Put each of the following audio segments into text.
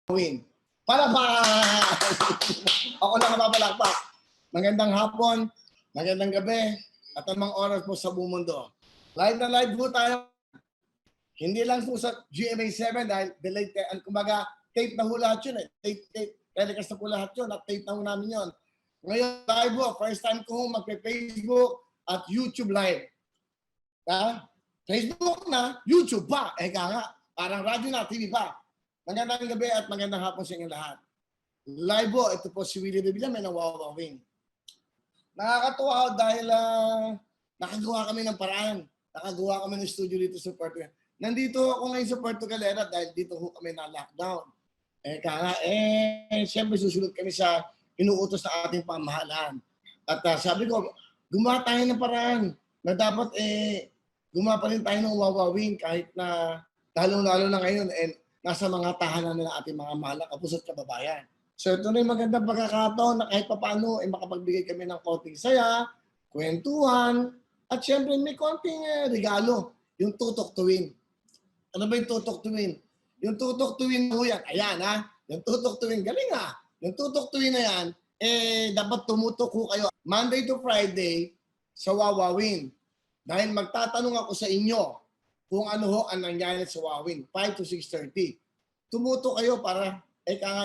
win. Palakpak! Ako lang ang papalakpak. Magandang hapon, magandang gabi, at anumang oras po sa buong mundo. Live na live po tayo. Hindi lang po sa GMA7 dahil delayed, kumbaga tape na ho lahat yun eh. Tape, telecast na po lahat yun at tape na ho namin yun. Ngayon live po, first time ko magpe-Facebook at YouTube live. Ha? Facebook na, YouTube pa. Nga, parang radyo na, TV pa. Magandang gabi at magandang hapon sa inyong lahat. Live po, ito po si Willie Revilla, may nawawawing. Nakakatuwa dahil nakagawa kami ng paraan. Nakagawa kami ng studio dito sa Portugal. Nandito ako ngayon sa Puerto Galera dahil dito ho kami na lockdown. Siyempre susunod kami sa inuutos na ating pamahalaan. At sabi ko, gumawa tayo ng paraan na dapat gumawa pa rin tayo ng wawawin kahit na lalo-lalo na ngayon nasa mga tahanan na ating mga mahal na kapus at kababayan. So ito na yung magandang pagkakataon na kahit papaano makapagbigay kami ng konting saya, kwentuhan, at siyempre may konting regalo, yung tutok tuwin. Ano ba yung tutok tuwin? Yung tutok tuwin mo yan. Ayan ha. Yung tutok tuwin. Galing ha. Yung tutok tuwin na yan, dapat tumutok ko kayo Monday to Friday sa Wawawin. Dahil magtatanong ako sa inyo kung ano ho ang nangyari sa Wawawin. 5 to 6:30. Tumutok kayo para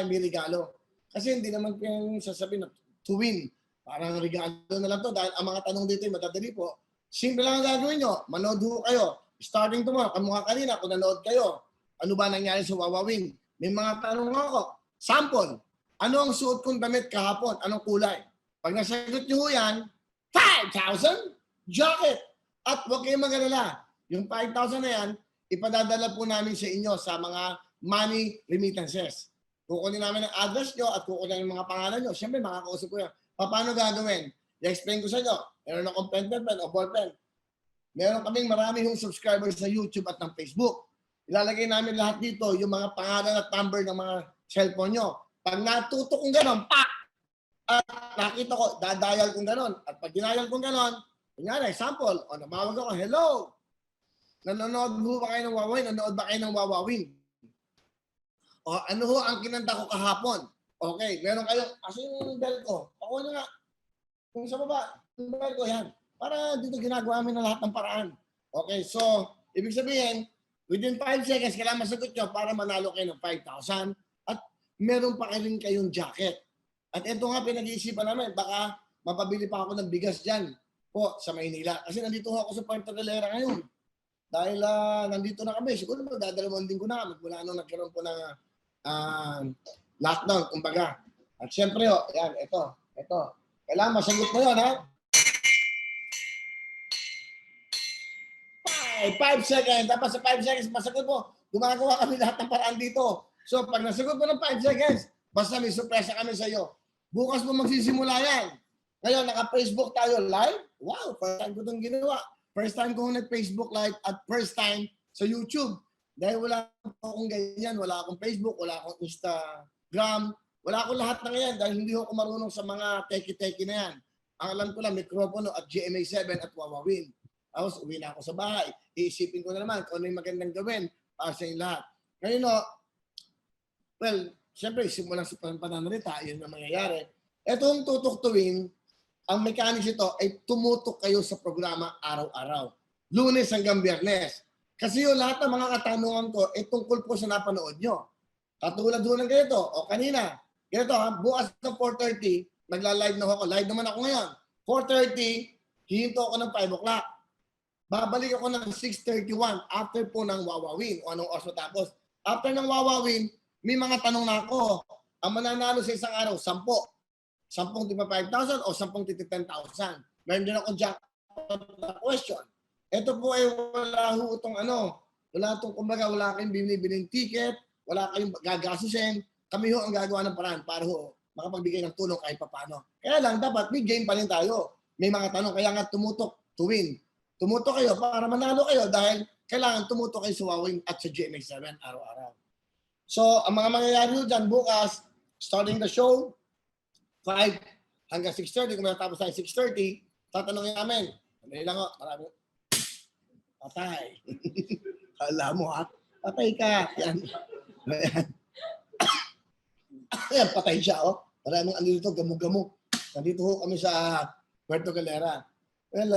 may regalo. Kasi hindi naman kayong sasabihin na tuwin. Parang regalo na lang to. Dahil ang mga tanong dito ay madadali po. Simple lang ang gagawin nyo. Manood ho kayo. Starting tomorrow, kamukha kanina, kung nanood kayo, ano ba nangyari sa Wawawin? May mga tanong ako. Sample, ano ang suot kong damit kahapon? Anong kulay? Pag nasagot nyo yan, 5,000 jacket. At huwag kayong mag-alala. Yung 5,000 na yan, ipadadala po namin sa inyo sa mga money remittances. Kukunin namin ang address nyo at kukunin yung mga pangalan nyo. Siyempre, makakausap ko yan. Paano gagawin? I-explain ko sa inyo. Meron akong pen o ballpen. Meron kaming marami yung subscribers sa YouTube at ng Facebook. Ilalagay namin lahat dito, yung mga pangalan at number ng mga cellphone nyo. Pag natuto kong gano'n, pak! At nakita ko, dadayal kong gano'n. At pag dinayal kong gano'n, kunyari, example, o namawag ako, hello! Nanonood ho ba kayo ng Wawawin? Nanonood ba kayo ng Wawawin? O ano ho ang kinanta ko kahapon? Okay, meron kayong, aso yung bell ko? Ako na nga. Kung sa baba, yung bell ko, yan. Para dito ginagawa namin na lahat ng paraan. Okay, so, ibig sabihin, within 5 seconds, kailangan masagot nyo para manalo kayo ng 5,000 at meron pa rin kayong jacket. At ito nga pinag-iisipan namin, baka mapabili pa ako ng bigas dyan po sa Maynila. Kasi nandito ako sa Puerto Galera ngayon. Dahil nandito na kami, siguro magdadalawang din ko na mula nung nagkaroon po ng lockdown, kumbaga. At syempre, yan, ito. Kailangan masagot mo yun, ha? 5 seconds. Tapos sa 5 seconds, masagot mo. Gumagawa kami lahat ng paraan dito. So, pag nasagot mo ng 5 seconds, basta may surpresa kami sa iyo. Bukas mo magsisimula yan. Ngayon, naka-Facebook tayo live. Wow, first time ko itong ginawa. First time ko nag-Facebook live at first time sa YouTube. Dahil wala akong ganyan. Wala akong Facebook, wala akong Instagram. Wala akong lahat ng yan dahil hindi ako marunong sa mga teki-teki na yan. Ang alam ko lang, mikropono at GMA7 at Wawawin. Tapos uwi na ako sa bahay. Iisipin ko na naman kung ano yung magandang gawin para sa inyo lahat. Ngayon, well, siyempre, simulan sa pananalita, yun ang mangyayari. Itong tutuktuin, ang mechanics ito ay tumutok kayo sa programa araw-araw. Lunes hanggang Biyernes. Kasi yung lahat ng mga katanungan ko ay tungkol po sa napanood nyo. Katulad doon ng ganito, o kanina, ganito ha, bukas ng 4:30, nagla-live na ako. Live naman ako ngayon. 4:30, hihinto ako ng 5 o'clock. Babalik ako ng 6:31 after po ng Wawawin o anong oras matapos. After ng Wawawin, may mga tanong na ako. Ang mananalo sa isang araw, 10. 10 tipa 5,000 o 10 tipa 10,000. Meron din akong jackpot na question. Ito po ay wala ho itong wala itong kumbaga wala kayong binibiling ticket, wala kayong gagasusin. Kami ho ang gagawa ng paraan para ho makapagbigay ng tulong kahit paano. Kaya lang dapat may game pa rin tayo. May mga tanong, kaya nga tumutok to win. Tumutok kayo para manalo kayo dahil kailangan tumutok kayo sa Wawawin at sa GMA7 araw-araw. So, ang mga mangyayari dyan bukas, starting the show, 5 hanggang 6:30, kung matapos tayo 6:30, tatanungin namin. Ano lang marami. Patay. Kala mo ha? Patay ka. Yan. Ayan, patay siya, oh. Maraming ano dito, gamog-gamog. Nandito ho kami sa Puerto Galera. Well,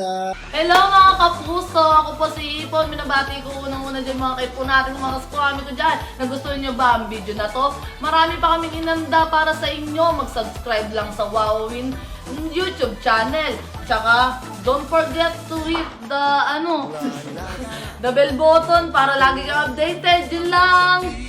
Hello mga kapuso! Ako po si Ipon. Minabati ko unang-una dyan mga kaipo natin, mga kaskwami ko dyan. Nagustuhan nyo ba ang video na to? Marami pa kaming inanda para sa inyo. Mag-subscribe lang sa Wowin YouTube channel. Tsaka, don't forget to hit the, the bell button para lagi kang updated. Yun lang!